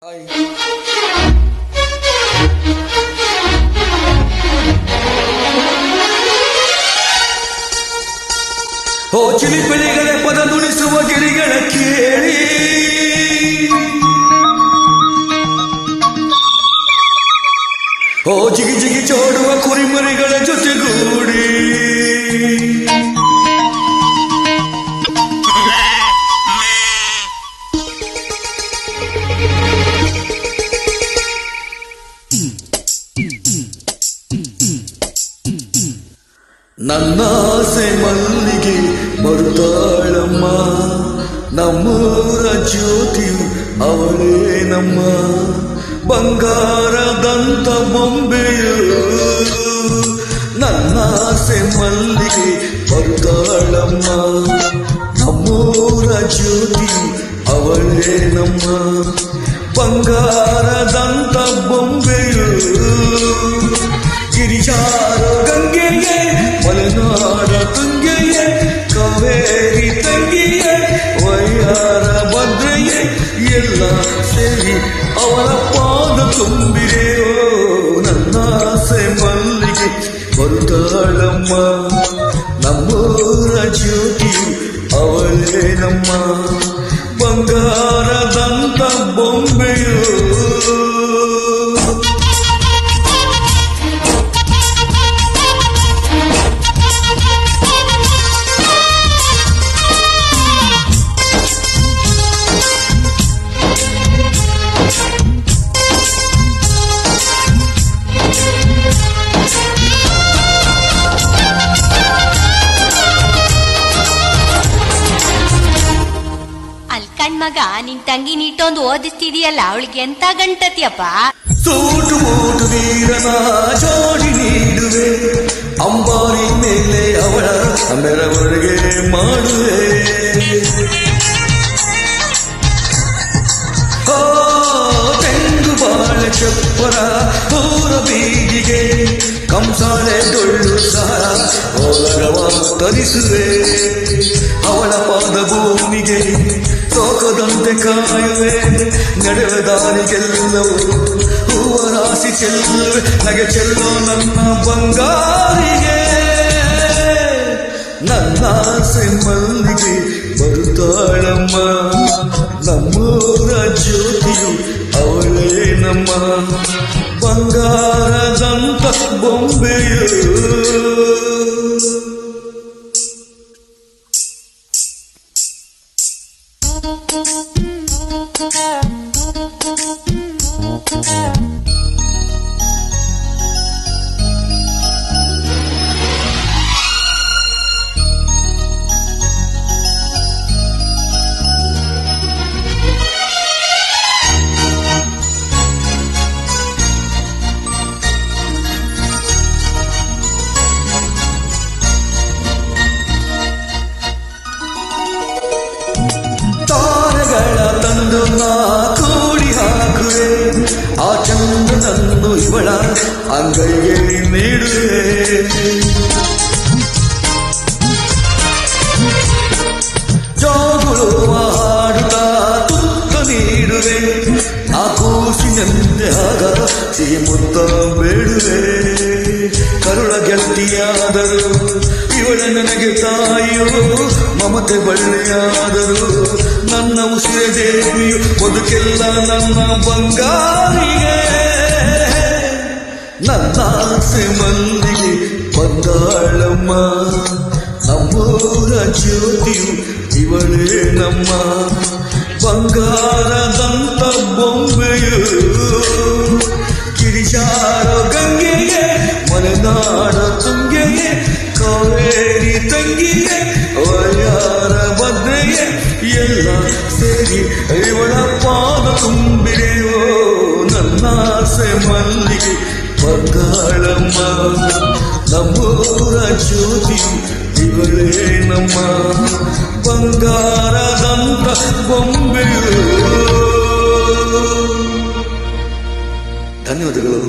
ಓ ಚಿಲಿಪಿಲಿಗಳ ಪದ ನುಡಿಸುವ ಗಿರಿಗಳ ಕೇಳಿ ಓ ಜಿಗಿ ಜಿಗಿ ಚೋಡುವ ಕುರಿಮರಿಗಳ ಜೊತೆಗೂಡಿ ನನ್ನಾಸೆ ಮಲ್ಲಿಗೆ ಮರುತಾಳಮ್ಮ, ನಮ್ಮೂರ ಜ್ಯೋತಿಯು ಅವಳೇ ನಮ್ಮ ಬಂಗಾರದಂತ ಬೊಂಬೆಯು. ನನ್ನಾಸೆ ಮಲ್ಲಿಗೆ ಮರುತಾಳಮ್ಮ, ನಮ್ಮೂರ ಜ್ಯೋತಿಯು ಅವಳೇ ನಮ್ಮ ಬಂಗಾರದಂತ ಬೊಂಬೆಯು. ಗಿರಿಜಾರೋ ಗಂಗೆಯೇ, ಮಲೆನಾಡ ತುಂಗೆಯೇ, ಕಾವೇರಿ ತಂಗಿಯೇ, ವಯ್ಯಾರ ಭದ್ರೆಯೇ, ಎಲ್ಲ ಸೇರಿ ಅವರ ಪಾದ ತುಂಬಿರೆಯೋ. ನನ್ನಾಸೆ ಮಲ್ಲಿಗೆ ಬರುತ್ತಾಳಮ್ಮ, ನಮ್ಮೂರ ಜ್ಯೋತಿಯು ಅವಳೇ ನಮ್ಮ ಬಂಗಾರದಂತ ಬೊಂಬೆಯು. ಮಗ ನಿನ್ ತಂಗಿ ನೀಟೊಂದು ಓದಿಸ್ತಿದೀಯಲ್ಲ, ಅವಳಿಗೆ ಎಂತ ಗಂಟತಿಯಪ್ಪ. ಸೂಟು ಮೂಟು ವೀರನ ಜೋಡಿ ನೀಡುವೆ, ಅಂಬಾರಿ ಮೇಲೆ ಅವಳ ಮೆರವಣಿಗೆ ಮಾಡುವೆ. ತೆಂಗು ಬಾಳೆ ಚಪ್ಪರ ಊರ ಬೀದಿಗೆ, ಕಂಸಾಳೆ ಡೊಳ್ಳು ಸಾರ ಓಲಗವ ತರಿಸುವೆ. ಅವಳ ಪಾದ ಭೂಮಿಗೆ ತೋಕದಂತೆ ಕಾಯುವೆ, ನಡೆವ ದಾರಿಗೆಲ್ಲವೂ ಹೂವ ರಾಶಿ ಚೆಲ್ಲುವೆ. ನಗೆ ಚೆಲ್ಲೋ ನನ್ನ ಬಂಗಾರಿಗೆ, ನನ್ನಾಸೆ ಮಲ್ಲಿಗೆ ಬರುತ್ತಾಳಮ್ಮ, ನಮ್ಮೂರ ಜ್ಯೋತಿಯು ಅವಳೇ ನಮ್ಮ ಬಂಗಾರದಂತ ಬೊಂಬೆಯು. ನಾ ಕೂಡಿ ಹಾಕುವೆ, ಆ ಚಂದ್ರನನ್ನು ಇವಳ ಅಂಗೈಗೆ ನೀಡುವೆ. ಜೋಗುಳು ಹಾಡುತ್ತಾ ತುತ್ತ ನೀಡುವೆ, ಆ ಕೂಸಿನಂತೆ ಆಗ ಸಿಹಿ ಮುತ್ತ ಬೇಡುವೆ. ಕರುಳ ಗೆಳತಿಯಾದರು ಇವಳ ನನಗೆ ತಾಯಿಯು, ಮಮತೆ ಬಳ್ಳಿಯಾದರು ನನ್ನ ಉಸಿರ ದೇವಿಯು, ಬದುಕೆಲ್ಲ ನನ್ನ ಬಂಗಾರಿಗೆ. ನನ್ನಾಸೆ ಮಲ್ಲಿಗೆ ಬಂದಾಳಮ್ಮ, ನಮ್ಮೂರ ಜ್ಯೋತಿಯು ಇವಳೇ ನಮ್ಮ ಬಂಗಾರದಂತ ಬೊಂಬೆಯು. ಗಿರಿಜಾರೋ ಗಂಗೆಯೇ, ಮಲೆನಾಡ ತುಂಗೆಯೇ, ಕಾವೇರಿ ತಂಗಿಯೇ, ವಯ್ಯಾರ ಭದ್ರೆಯೇ, ಎಲ್ಲ ಸೇರಿ ಇವಳ ಪಾದ ತುಂಬಿರೆಯೋ. ನನ್ನಾಸೆ ಮಲ್ಲಿಗೆ ಬಂಗಾಳಮ್ಮ, ನಮ್ಮೂರ ಜ್ಯೋತಿಯು ಇವಳೇ ನಮ್ಮ ಬಂಗಾರದಂತ ಬೊಂಬೆಯು. ಧನ್ಯವಾದಗಳು.